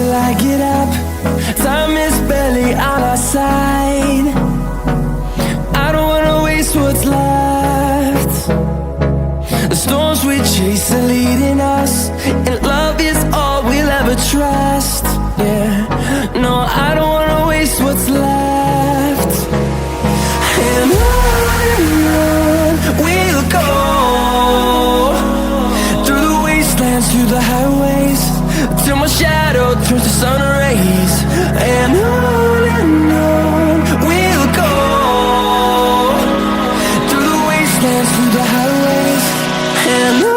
till I get up. Time is barely on our side. I don't wanna waste what's left. The storms we chase are leading us, and love is all we'll ever trust. Yeah, no, I don't wanna waste what's left. And on we'll go, through the wastelands, through the highways, till my shadow turns to sun rays. And on we'll go, through the wastelands, through the highways, and on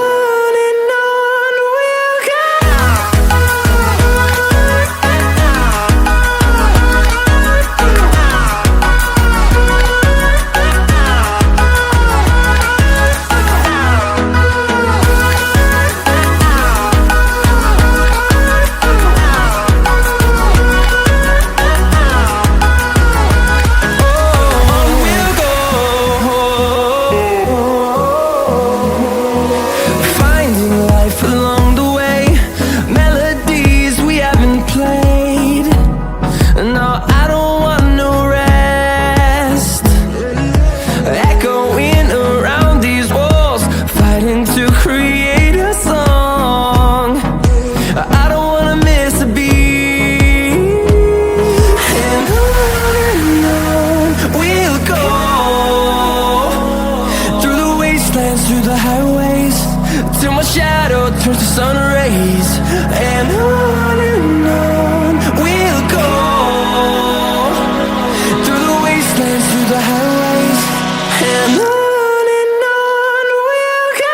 we'll go. Through the highways, till my shadow turns to sun rays. And on we'll go, through the wastelands, through the highways, and on we'll go.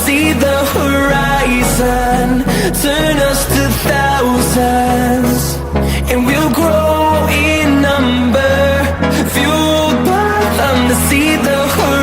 See the horizon turn us to thousands, and we'll grow in number, fueled by them to see the horizon.